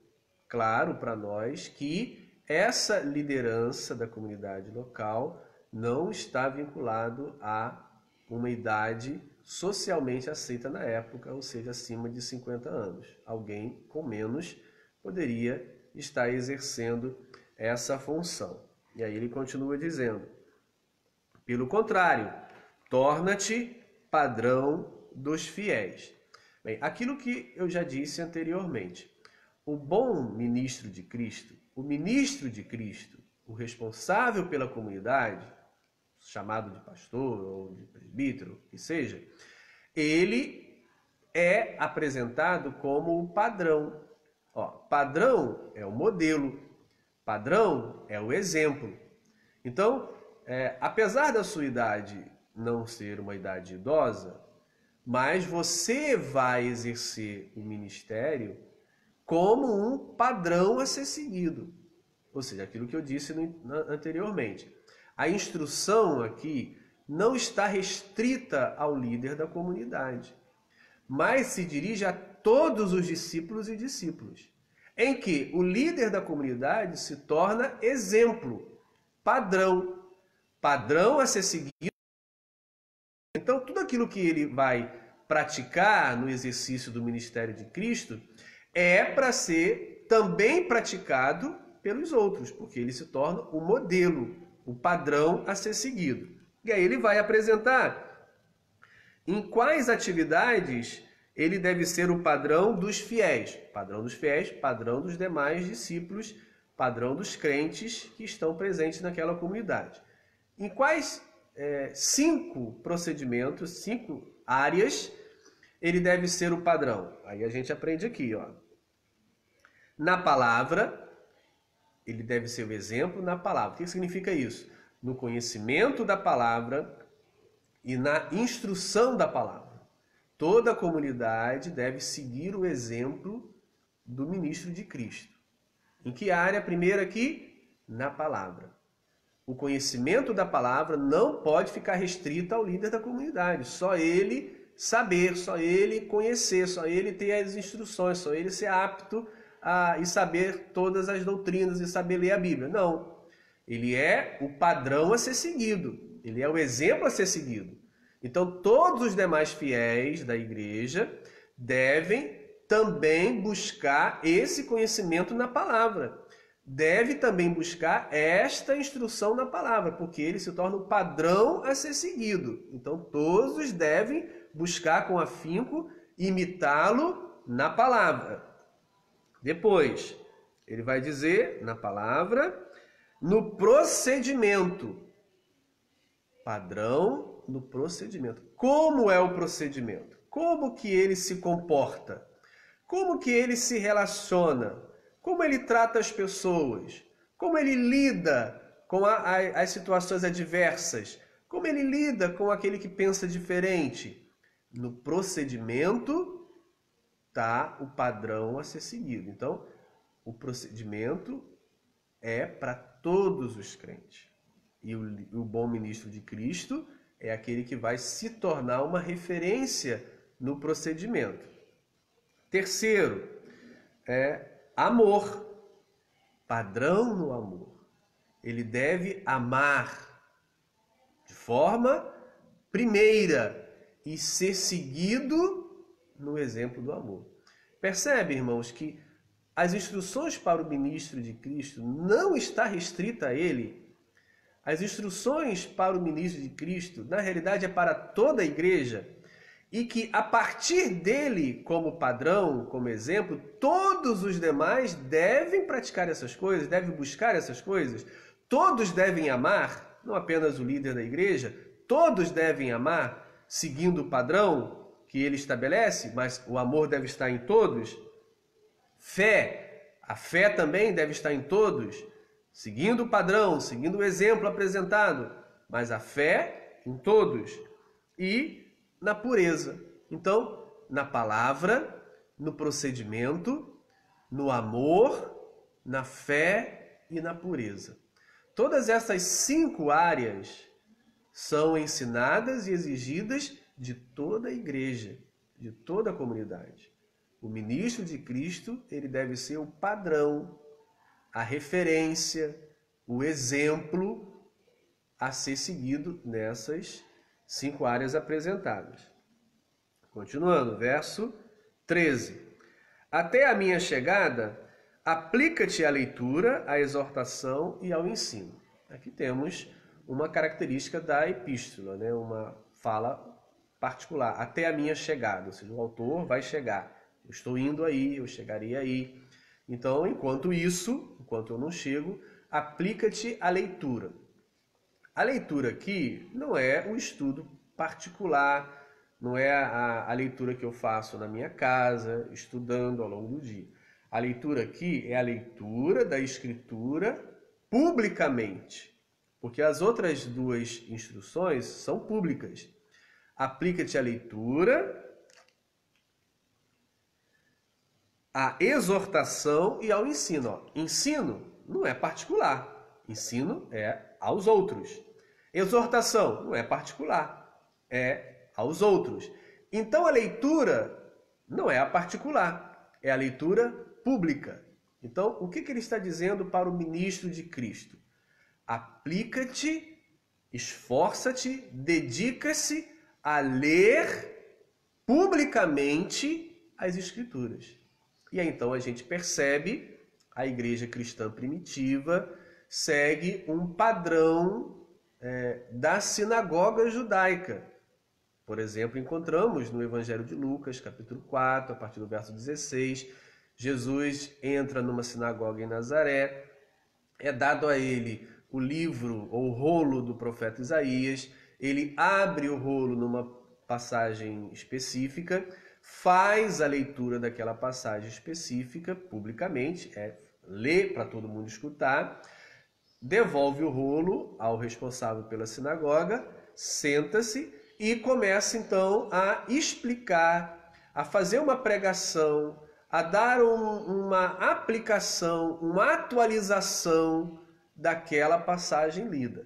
[SPEAKER 1] claro para nós que essa liderança da comunidade local não está vinculado a uma idade socialmente aceita na época, ou seja, acima de 50 anos. Alguém com menos poderia estar exercendo essa função. E aí ele continua dizendo: pelo contrário, torna-te padrão dos fiéis. Bem, aquilo que eu já disse anteriormente, o bom ministro de Cristo, o ministro de Cristo, o responsável pela comunidade, chamado de pastor ou de presbítero, que seja, ele é apresentado como o padrão. Padrão é o modelo, padrão é o exemplo. Então, apesar da sua idade não ser uma idade idosa, mas você vai exercer o ministério como um padrão a ser seguido. Ou seja, aquilo que eu disse anteriormente. A instrução aqui não está restrita ao líder da comunidade, mas se dirige a todos os discípulos e discípulas, em que o líder da comunidade se torna exemplo, padrão a ser seguido. Então, tudo aquilo que ele vai praticar no exercício do ministério de Cristo é para ser também praticado pelos outros, porque ele se torna o modelo, o padrão a ser seguido. E aí ele vai apresentar em quais atividades ele deve ser o padrão dos fiéis. Padrão dos fiéis, padrão dos demais discípulos, padrão dos crentes que estão presentes naquela comunidade. Em quais 5 procedimentos, 5 áreas, ele deve ser o padrão? Aí a gente aprende aqui, ó. Na palavra, ele deve ser o exemplo na palavra. O que significa isso? No conhecimento da palavra e na instrução da palavra. Toda a comunidade deve seguir o exemplo do ministro de Cristo. Em que área? Primeiro aqui, na palavra. O conhecimento da palavra não pode ficar restrito ao líder da comunidade. Só ele saber, só ele conhecer, só ele ter as instruções, só ele ser apto e saber todas as doutrinas e saber ler a Bíblia. Não. Ele é o padrão a ser seguido. Ele é o exemplo a ser seguido. Então, todos os demais fiéis da igreja devem também buscar esse conhecimento na palavra. Deve também buscar esta instrução na palavra, porque ele se torna o padrão a ser seguido. Então, todos devem buscar com afinco imitá-lo na palavra. Depois, ele vai dizer na palavra, no procedimento. Padrão no procedimento. Como é o procedimento? Como que ele se comporta? Como que ele se relaciona? Como ele trata as pessoas? Como ele lida com as situações adversas? Como ele lida com aquele que pensa diferente? No procedimento está o padrão a ser seguido. Então, o procedimento é para todos os crentes. E o bom ministro de Cristo é aquele que vai se tornar uma referência no procedimento. Terceiro, amor. Padrão no amor. Ele deve amar de forma primeira e ser seguido no exemplo do amor. Percebe, irmãos, que as instruções para o ministro de Cristo não está restrita a ele. As instruções para o ministro de Cristo, na realidade, é para toda a igreja, e que a partir dele, como padrão, como exemplo, todos os demais devem praticar essas coisas, devem buscar essas coisas, todos devem amar, não apenas o líder da igreja, todos devem amar, seguindo o padrão que ele estabelece, mas o amor deve estar em todos. A fé também deve estar em todos, seguindo o padrão, seguindo o exemplo apresentado, mas a fé em todos e na pureza. Então, na palavra, no procedimento, no amor, na fé e na pureza. Todas essas 5 áreas são ensinadas e exigidas de toda a igreja, de toda a comunidade. O ministro de Cristo, ele deve ser o padrão, a referência, o exemplo a ser seguido nessas 5 áreas apresentadas. Continuando, verso 13. Até a minha chegada, aplica-te à leitura, à exortação e ao ensino. Aqui temos uma característica da epístola, né? Uma fala particular. Até a minha chegada, ou seja, o autor vai chegar. Eu estou indo aí, eu chegarei aí. Então, enquanto eu não chego, aplica-te à leitura. A leitura aqui não é o estudo particular, não é a leitura que eu faço na minha casa, estudando ao longo do dia. A leitura aqui é a leitura da Escritura publicamente. porque as outras duas instruções são públicas. Aplica-te à leitura, à exortação e ao ensino. Ó, ensino não é particular, ensino é aos outros. Exortação não é particular, é aos outros. Então a leitura não é a particular, é a leitura pública. Então, o que ele está dizendo para o ministro de Cristo? Aplica-te, esforça-te, dedica-se a ler publicamente as Escrituras. E aí, então, a gente percebe a igreja cristã primitiva segue um padrão da sinagoga judaica. Por exemplo, encontramos no Evangelho de Lucas, capítulo 4, a partir do verso 16, Jesus entra numa sinagoga em Nazaré, é dado a ele o livro ou o rolo do profeta Isaías, ele abre o rolo numa passagem específica, faz a leitura daquela passagem específica publicamente, lê para todo mundo escutar, devolve o rolo ao responsável pela sinagoga, senta-se e começa então a explicar, a fazer uma pregação, a dar uma aplicação, uma atualização daquela passagem lida.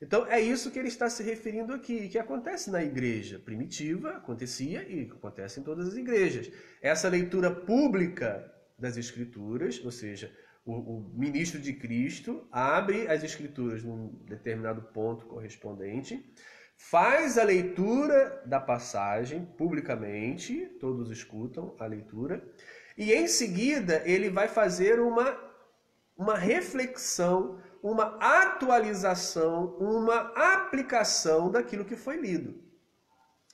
[SPEAKER 1] Então é isso que ele está se referindo aqui, que acontece na igreja primitiva, acontecia e acontece em todas as igrejas. Essa leitura pública das Escrituras, ou seja, o ministro de Cristo abre as Escrituras num determinado ponto correspondente, faz a leitura da passagem publicamente, todos escutam a leitura, e em seguida ele vai fazer uma reflexão, uma atualização, uma aplicação daquilo que foi lido.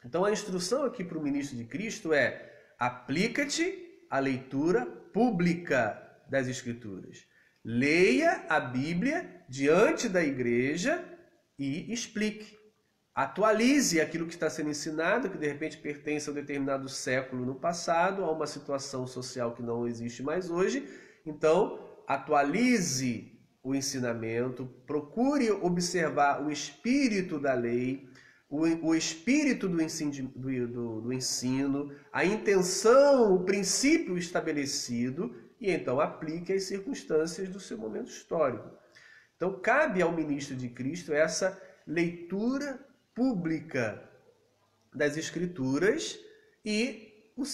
[SPEAKER 1] Então a instrução aqui para o ministro de Cristo é: aplica-te à leitura pública das Escrituras. Leia a Bíblia diante da igreja e explique. Atualize aquilo que está sendo ensinado, que de repente pertence a um determinado século no passado, a uma situação social que não existe mais hoje. Então, atualize o ensinamento, procure observar o espírito da lei, o espírito do ensino, a intenção, o princípio estabelecido, e então aplique as circunstâncias do seu momento histórico. Então, cabe ao ministro de Cristo essa leitura pública das Escrituras e a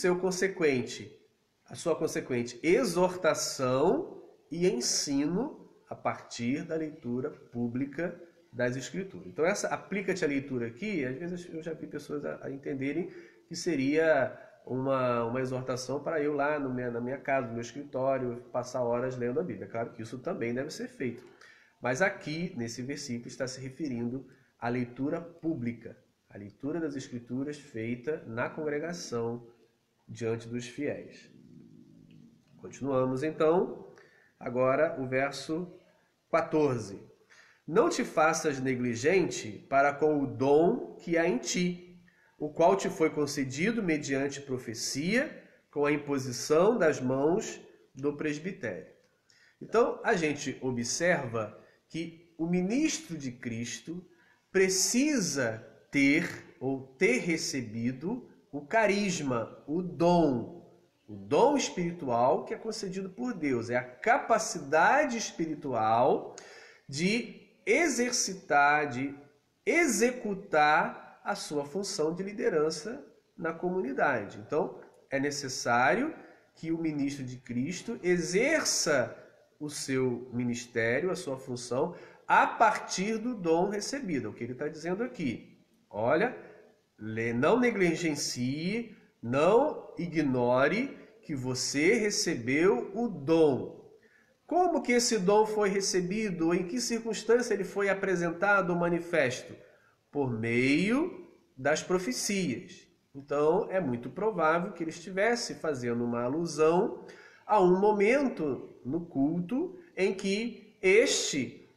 [SPEAKER 1] sua consequente exortação e ensino a partir da leitura pública das Escrituras. Então, essa aplica-te a leitura aqui, às vezes eu já vi pessoas a entenderem que seria uma exortação para eu lá na minha casa, no meu escritório, passar horas lendo a Bíblia. Claro que isso também deve ser feito. Mas aqui, nesse versículo, está se referindo à leitura pública, a leitura das Escrituras feita na congregação diante dos fiéis. Continuamos então, agora o verso 14. Não te faças negligente para com o dom que há em ti, o qual te foi concedido mediante profecia, com a imposição das mãos do presbitério. Então, a gente observa que o ministro de Cristo precisa ter ou ter recebido o carisma, o dom espiritual que é concedido por Deus. É a capacidade espiritual de exercitar, de executar a sua função de liderança na comunidade. Então, é necessário que o ministro de Cristo exerça o seu ministério, a sua função, a partir do dom recebido. É o que ele está dizendo aqui. Olha, não negligencie, não ignore que você recebeu o dom. Como que esse dom foi recebido? Em que circunstância ele foi apresentado ou manifesto? Por meio das profecias. Então, é muito provável que ele estivesse fazendo uma alusão a um momento no culto em que este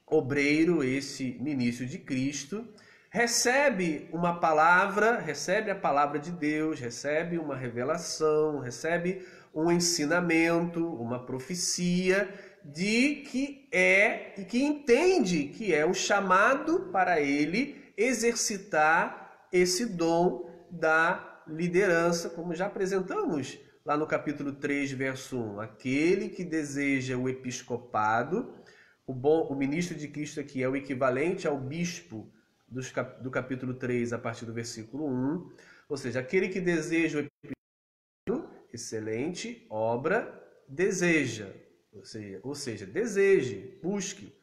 [SPEAKER 1] obreiro, esse ministro de Cristo, recebe uma palavra, recebe a palavra de Deus, recebe uma revelação, recebe um ensinamento, uma profecia de que é e que entende que é um chamado para ele exercitar esse dom da liderança, como já apresentamos lá no capítulo 3, verso 1. Aquele que deseja o episcopado, o ministro de Cristo aqui é o equivalente ao bispo do capítulo 3, a partir do versículo 1. Ou seja, aquele que deseja o episcopado, excelente obra, deseja. Ou seja, deseje, busque.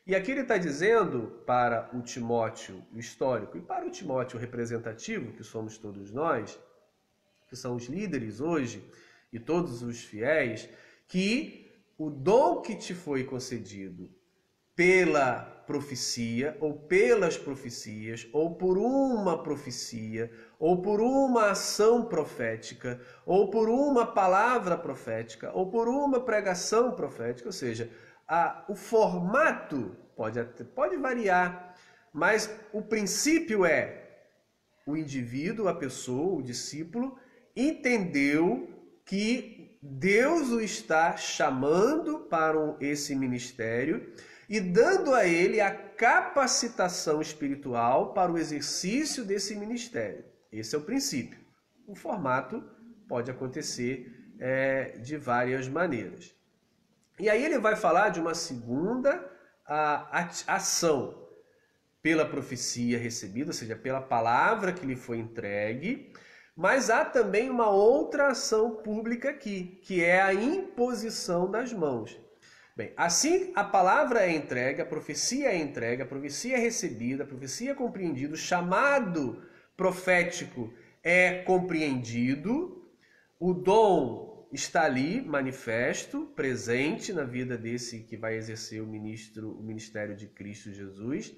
[SPEAKER 1] E aqui ele está dizendo para o Timóteo histórico e para o Timóteo representativo, que somos todos nós, que são os líderes hoje e todos os fiéis, que o dom que te foi concedido pela profecia, ou pelas profecias, ou por uma profecia, ou por uma ação profética, ou por uma palavra profética, ou por uma pregação profética, ou seja, o formato pode variar, mas o princípio é o indivíduo, a pessoa, o discípulo, entendeu que Deus o está chamando para esse ministério e dando a ele a capacitação espiritual para o exercício desse ministério. Esse é o princípio. O formato pode acontecer de várias maneiras. E aí ele vai falar de uma segunda ação pela profecia recebida, ou seja, pela palavra que lhe foi entregue, mas há também uma outra ação pública aqui, que é a imposição das mãos. Bem, assim a palavra é entregue, a profecia é recebida, a profecia é compreendida, o chamado profético é compreendido, o dom está ali, manifesto, presente na vida desse que vai exercer o ministério de Cristo Jesus,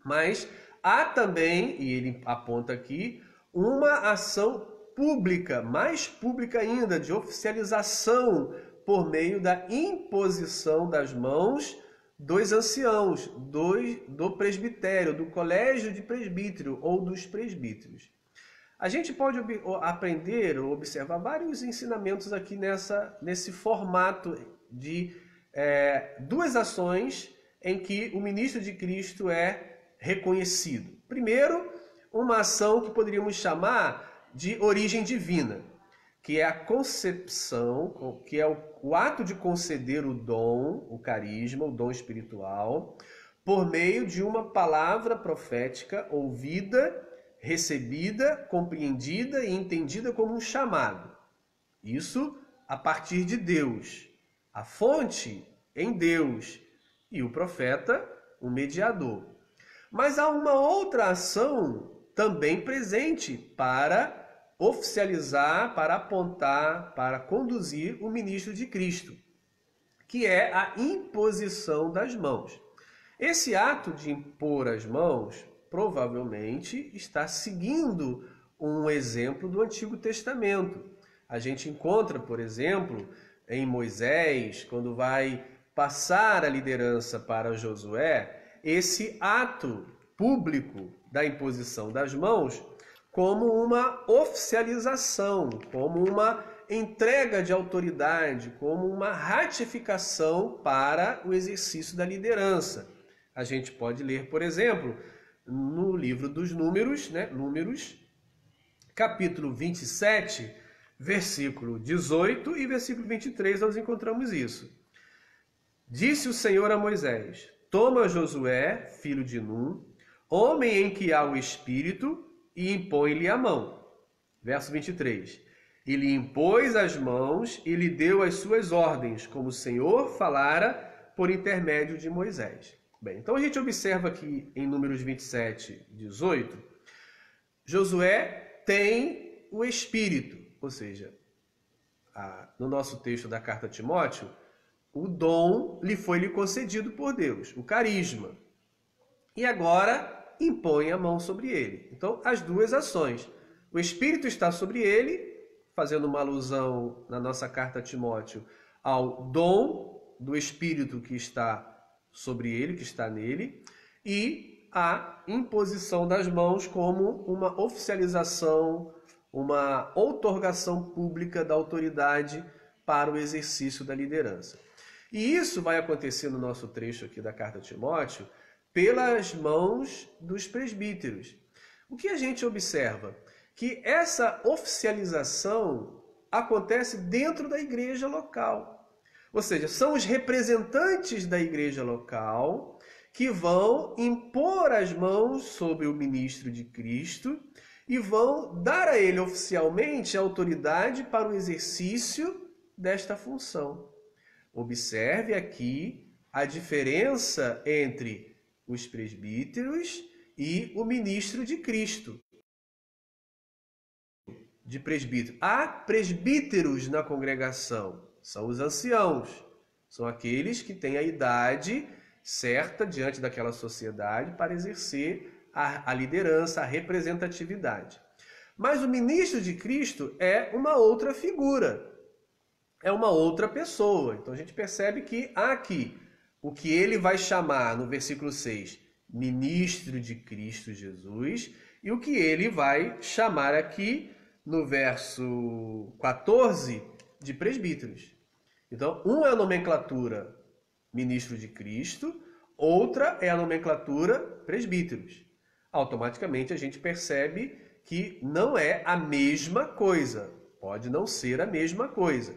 [SPEAKER 1] mas há também, e ele aponta aqui, uma ação pública, mais pública ainda, de oficialização por meio da imposição das mãos dos anciãos, do presbitério, do colégio de presbítero ou dos presbíteros. A gente pode aprender ou observar vários ensinamentos aqui nesse formato de duas ações em que o ministro de Cristo é reconhecido. Primeiro, uma ação que poderíamos chamar de origem divina, que é a concepção, que é o ato de conceder o dom, o carisma, o dom espiritual, por meio de uma palavra profética ouvida, recebida, compreendida e entendida como um chamado. Isso a partir de Deus, a fonte em Deus e o profeta, o mediador. Mas há uma outra ação também presente para oficializar, para apontar, para conduzir o ministro de Cristo, que é a imposição das mãos. Esse ato de impor as mãos provavelmente está seguindo um exemplo do Antigo Testamento. A gente encontra, por exemplo, em Moisés, quando vai passar a liderança para Josué, esse ato público da imposição das mãos como uma oficialização, como uma entrega de autoridade, como uma ratificação para o exercício da liderança. A gente pode ler, por exemplo, no livro dos Números, Números, capítulo 27, versículo 18 e versículo 23, nós encontramos isso. Disse o Senhor a Moisés: toma Josué, filho de Num, homem em que há o Espírito, e impõe-lhe a mão. Verso 23. E lhe impôs as mãos e lhe deu as suas ordens, como o Senhor falara por intermédio de Moisés. Bem, então a gente observa aqui em Números 27, 18, Josué tem o Espírito, ou seja, no nosso texto da carta a Timóteo, o dom foi-lhe concedido por Deus, o carisma. E agora impõe a mão sobre ele. Então, as duas ações. O Espírito está sobre ele, fazendo uma alusão na nossa carta a Timóteo ao dom do Espírito que está sobre ele, que está nele, e a imposição das mãos como uma oficialização, uma outorgação pública da autoridade para o exercício da liderança. E isso vai acontecer no nosso trecho aqui da carta a Timóteo pelas mãos dos presbíteros. O que a gente observa? Que essa oficialização acontece dentro da igreja local. Ou seja, são os representantes da igreja local que vão impor as mãos sobre o ministro de Cristo e vão dar a ele oficialmente a autoridade para o exercício desta função. Observe aqui a diferença entre os presbíteros e o ministro de Cristo. De presbítero. Há presbíteros na congregação, são os anciãos, são aqueles que têm a idade certa diante daquela sociedade para exercer a liderança, a representatividade. Mas o ministro de Cristo é uma outra figura, é uma outra pessoa. Então a gente percebe que há aqui o que ele vai chamar no versículo 6, ministro de Cristo Jesus, e o que ele vai chamar aqui no verso 14 de presbíteros. Então, um é a nomenclatura ministro de Cristo, outra é a nomenclatura presbíteros. Automaticamente a gente percebe que não é a mesma coisa, pode não ser a mesma coisa,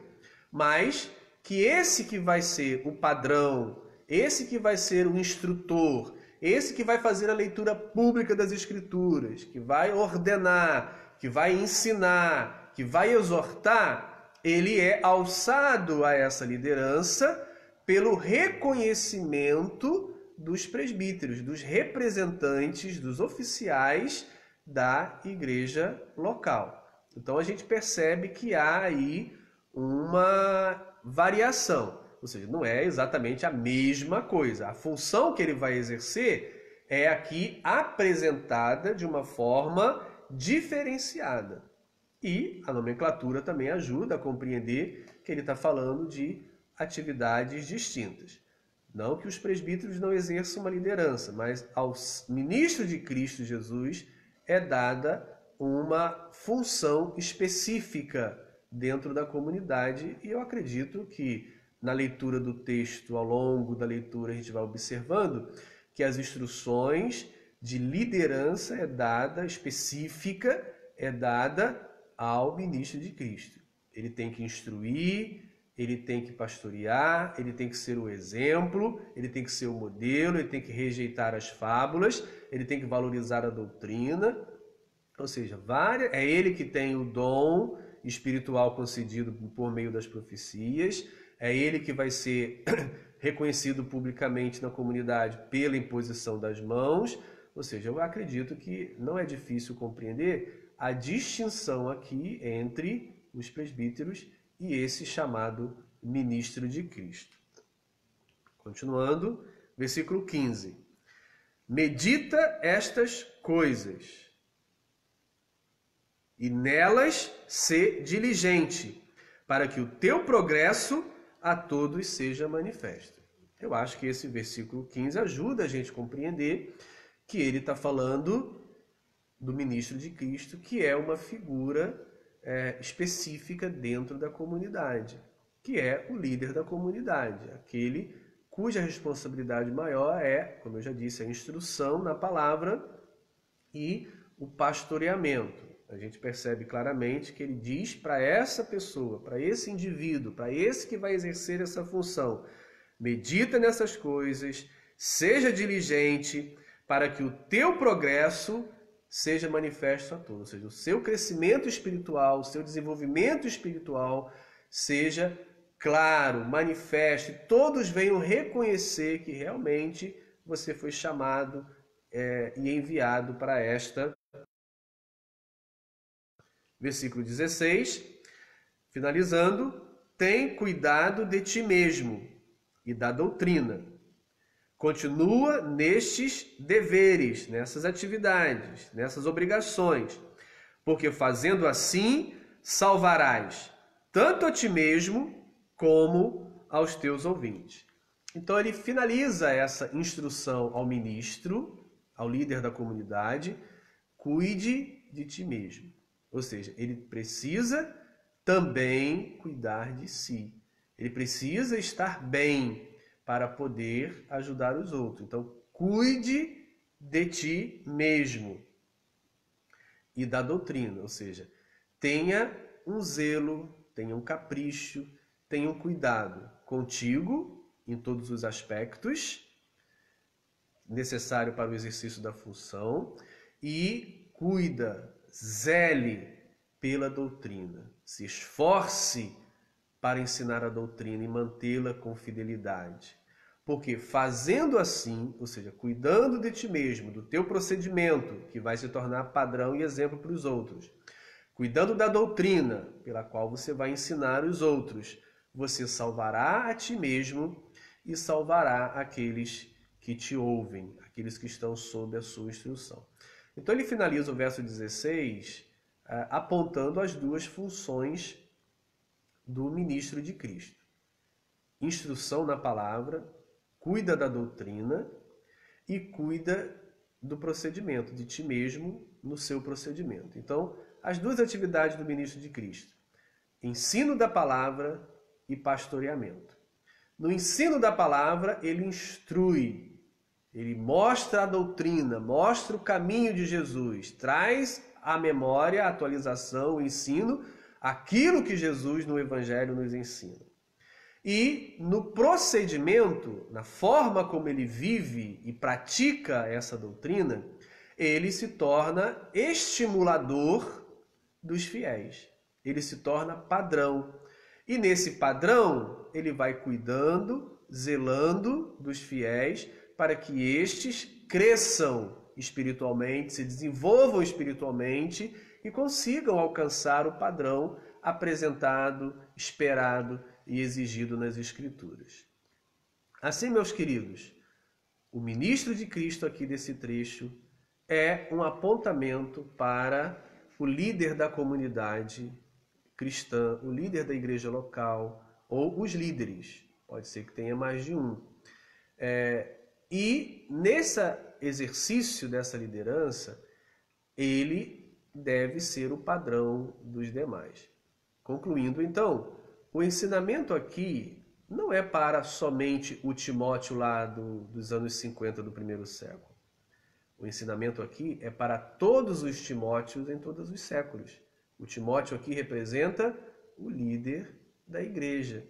[SPEAKER 1] mas que esse que vai ser o padrão, esse que vai ser o instrutor, esse que vai fazer a leitura pública das Escrituras, que vai ordenar, que vai ensinar, que vai exortar, ele é alçado a essa liderança pelo reconhecimento dos presbíteros, dos representantes, dos oficiais da igreja local. Então a gente percebe que há aí uma variação, ou seja, não é exatamente a mesma coisa. A função que ele vai exercer é aqui apresentada de uma forma diferenciada. E a nomenclatura também ajuda a compreender que ele está falando de atividades distintas. Não que os presbíteros não exerçam uma liderança, mas ao ministro de Cristo Jesus é dada uma função específica dentro da comunidade, e eu acredito que na leitura do texto, ao longo da leitura, a gente vai observando que as instruções de liderança específica, é dada ao ministro de Cristo. Ele tem que instruir, ele tem que pastorear, ele tem que ser o exemplo, ele tem que ser o modelo, ele tem que rejeitar as fábulas, ele tem que valorizar a doutrina. Ou seja, é ele que tem o dom espiritual concedido por meio das profecias, é ele que vai ser reconhecido publicamente na comunidade pela imposição das mãos. Ou seja, eu acredito que não é difícil compreender a distinção aqui entre os presbíteros e esse chamado ministro de Cristo. Continuando, versículo 15. Medita estas coisas e nelas sê diligente, para que o teu progresso a todos seja manifesto. Eu acho que esse versículo 15 ajuda a gente a compreender que ele está falando do ministro de Cristo, que é uma figura específica dentro da comunidade, que é o líder da comunidade, aquele cuja responsabilidade maior é, como eu já disse, a instrução na palavra e o pastoreamento. A gente percebe claramente que ele diz para essa pessoa, para esse indivíduo, para esse que vai exercer essa função, medita nessas coisas, seja diligente, para que o teu progresso seja manifesto a todos. Ou seja, o seu crescimento espiritual, o seu desenvolvimento espiritual seja claro, manifesto, e todos venham reconhecer que realmente você foi chamado e enviado para esta. Versículo 16, finalizando, tem cuidado de ti mesmo e da doutrina. Continua nestes deveres, nessas atividades, nessas obrigações, porque fazendo assim, salvarás tanto a ti mesmo como aos teus ouvintes. Então ele finaliza essa instrução ao ministro, ao líder da comunidade, cuide de ti mesmo. Ou seja, ele precisa também cuidar de si. Ele precisa estar bem para poder ajudar os outros. Então, cuide de ti mesmo e da doutrina, ou seja, tenha um zelo, tenha um capricho, tenha um cuidado contigo em todos os aspectos necessário para o exercício da função e zele pela doutrina, se esforce para ensinar a doutrina e mantê-la com fidelidade. Porque fazendo assim, ou seja, cuidando de ti mesmo, do teu procedimento, que vai se tornar padrão e exemplo para os outros, cuidando da doutrina pela qual você vai ensinar os outros, você salvará a ti mesmo e salvará aqueles que te ouvem, aqueles que estão sob a sua instrução. Então ele finaliza o verso 16 apontando as duas funções do ministro de Cristo. Instrução na palavra, cuida da doutrina e cuida do procedimento, de ti mesmo no seu procedimento. Então, as duas atividades do ministro de Cristo: ensino da palavra e pastoreamento. No ensino da palavra, ele instrui, ele mostra a doutrina, mostra o caminho de Jesus, traz à memória, a atualização, o ensino, aquilo que Jesus no Evangelho nos ensina. E no procedimento, na forma como ele vive e pratica essa doutrina, ele se torna estimulador dos fiéis. Ele se torna padrão. E nesse padrão, ele vai cuidando, zelando dos fiéis para que estes cresçam espiritualmente, se desenvolvam espiritualmente e consigam alcançar o padrão apresentado, esperado e exigido nas Escrituras. Assim, meus queridos, o ministro de Cristo aqui desse trecho é um apontamento para o líder da comunidade cristã, o líder da igreja local ou os líderes. Pode ser que tenha mais de um. E nesse exercício dessa liderança, ele deve ser o padrão dos demais. Concluindo, então, o ensinamento aqui não é para somente o Timóteo lá dos anos 50 do primeiro século. O ensinamento aqui é para todos os Timóteos em todos os séculos. O Timóteo aqui representa o líder da igreja,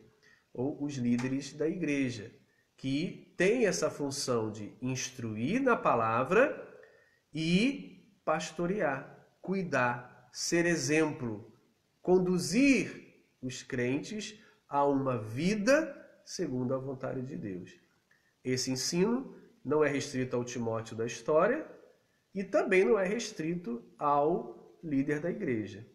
[SPEAKER 1] ou os líderes da igreja, que tem essa função de instruir na palavra e pastorear, cuidar, ser exemplo, conduzir os crentes a uma vida segundo a vontade de Deus. Esse ensino não é restrito ao Timóteo da história e também não é restrito ao líder da igreja.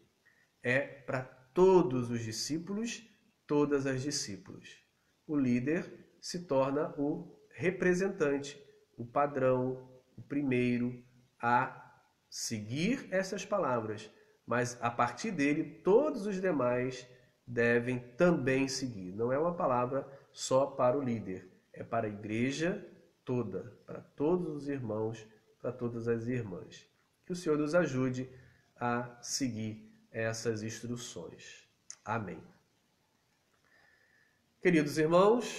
[SPEAKER 1] É para todos os discípulos, todas as discípulas. O líder se torna o representante, o padrão, o primeiro a seguir essas palavras. Mas a partir dele, todos os demais devem também seguir. Não é uma palavra só para o líder, é para a igreja toda, para todos os irmãos, para todas as irmãs. Que o Senhor nos ajude a seguir essas instruções. Amém. Queridos irmãos,